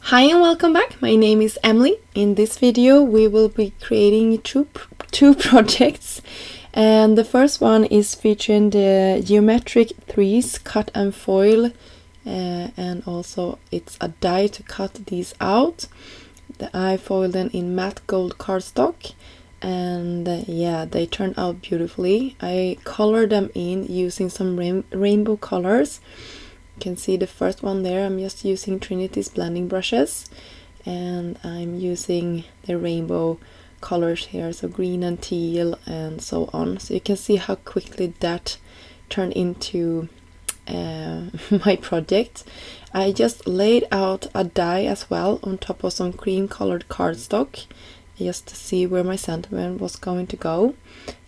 Hi and welcome back. My name is Emily. In this video we will be creating two projects, and the first one is featuring the geometric threes cut and foil, and also it's a die to cut these out. I foiled them in matte gold cardstock, and yeah, they turned out beautifully. I colored them in using some rainbow colors. You can see the first one there. I'm just using Trinity's blending brushes, and I'm using the rainbow colors here, so green and teal and so on. So you can see how quickly that turned into my project. I just laid out a die as well on top of some cream colored cardstock just to see where my sentiment was going to go,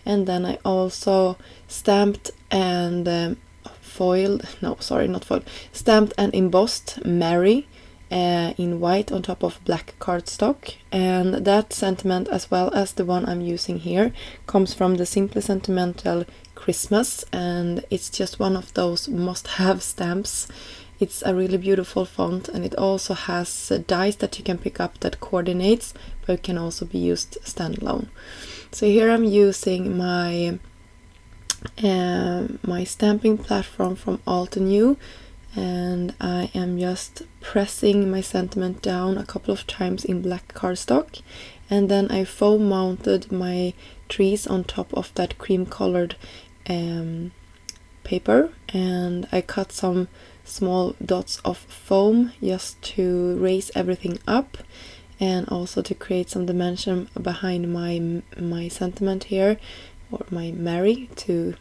and then I also stamped and stamped and embossed Mary in white on top of black cardstock. And that sentiment, as well as the one I'm using here, comes from the Simply Sentimental Christmas, and it's just one of those must-have stamps. It's a really beautiful font, and it also has dies that you can pick up that coordinates, but it can also be used standalone. So here I'm using my stamping platform from Altenew, and I am just pressing my sentiment down a couple of times in black cardstock, and then I foam mounted my trees on top of that cream colored paper, and I cut some small dots of foam just to raise everything up and also to create some dimension behind my sentiment here, or my Mary, to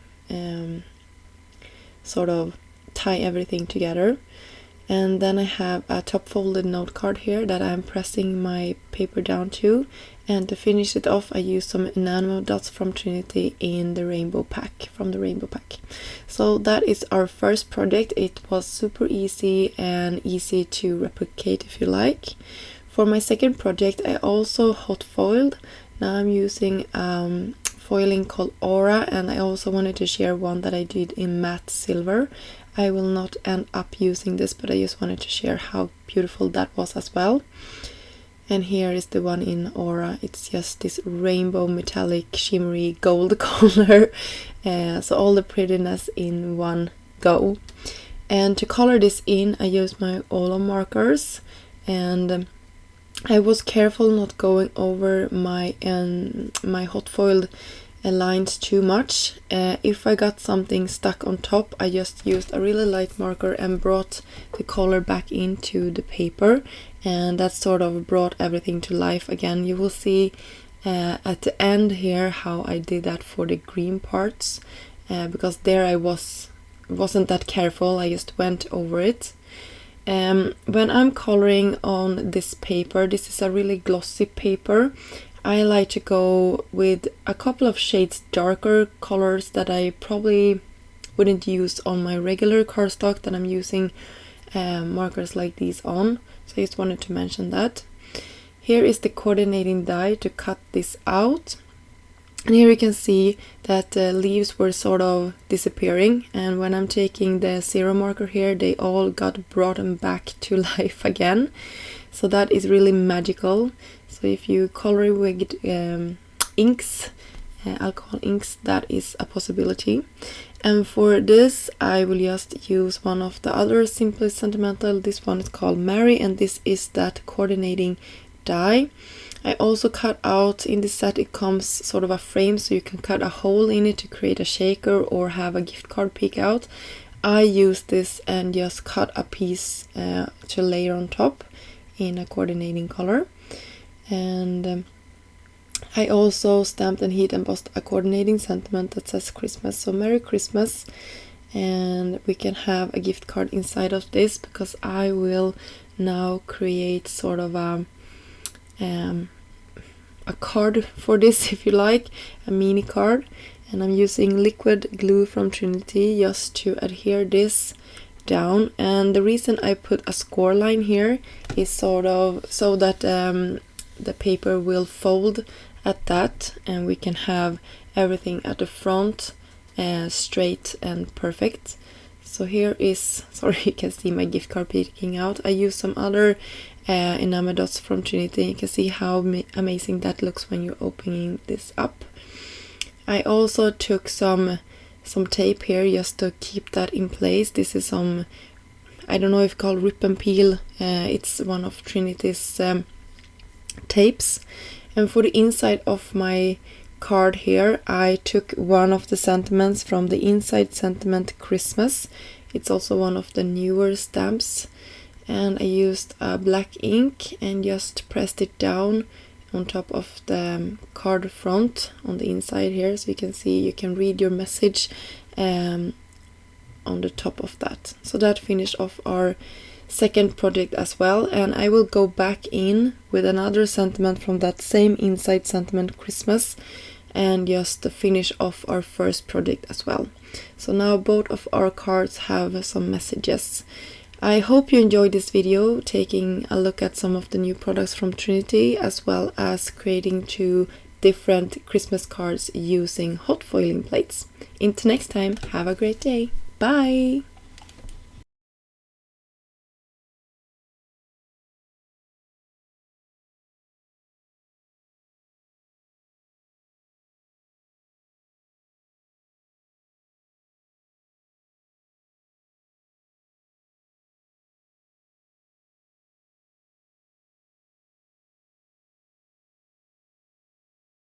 sort of tie everything together. And then I have a top folded note card here that I'm pressing my paper down to, and to finish it off I use some enamel dots from Trinity in the rainbow pack, So that is our first project. It was super easy and easy to replicate if you like. For my second project I also hot foiled. Now I'm using foiling called Aura, and I also wanted to share one that I did in matte silver. I will not end up using this, but I just wanted to share how beautiful that was as well. And here is the one in Aura. It's just this rainbow metallic shimmery gold color, so all the prettiness in one go. And to color this in I used my Olo markers, and I was careful not going over my hot foiled lines too much. If I got something stuck on top, I just used a really light marker and brought the color back into the paper, and that sort of brought everything to life again. You will see at the end here how I did that for the green parts, because there I wasn't that careful. I just went over it. When I'm coloring on this paper, this is a really glossy paper, I like to go with a couple of shades darker colors that I probably wouldn't use on my regular cardstock that I'm using markers like these on. So I just wanted to mention that. Here is the coordinating die to cut this out. And here you can see that the leaves were sort of disappearing, and when I'm taking the zero marker here, they all got brought back to life again. So that is really magical. So if you color with inks, alcohol inks, that is a possibility. And for this I will just use one of the other Simply Sentimental. This one is called Mary, and this is that coordinating die. I also cut out, in this set it comes sort of a frame, so you can cut a hole in it to create a shaker or have a gift card peek out. I use this and just cut a piece to layer on top in a coordinating color. And I also stamped and heat embossed a coordinating sentiment that says Christmas, so Merry Christmas. And we can have a gift card inside of this, because I will now create sort of a card for this, if you like, a mini card. And I'm using liquid glue from Trinity just to adhere this down. And the reason I put a score line here is sort of so that the paper will fold at that, and we can have everything at the front straight and perfect. So here is, sorry, you can see my gift card peeking out. I use some other enamel dots from Trinity. You can see how amazing that looks when you're opening this up. I also took some tape here just to keep that in place. This is some, I don't know if it's called Rip and Peel. It's one of Trinity's tapes. And for the inside of my card here, I took one of the sentiments from the Inside Sentiment Christmas. It's also one of the newer stamps. And I used black ink and just pressed it down on top of the card front on the inside here, so you can see, you can read your message on the top of that. So that finished off our second project as well, and I will go back in with another sentiment from that same Inside Sentiment Christmas and just finish off our first project as well. So now both of our cards have some messages. I hope you enjoyed this video, taking a look at some of the new products from Trinity, as well as creating 2 different Christmas cards using hot foiling plates. Until next time, have a great day. Bye!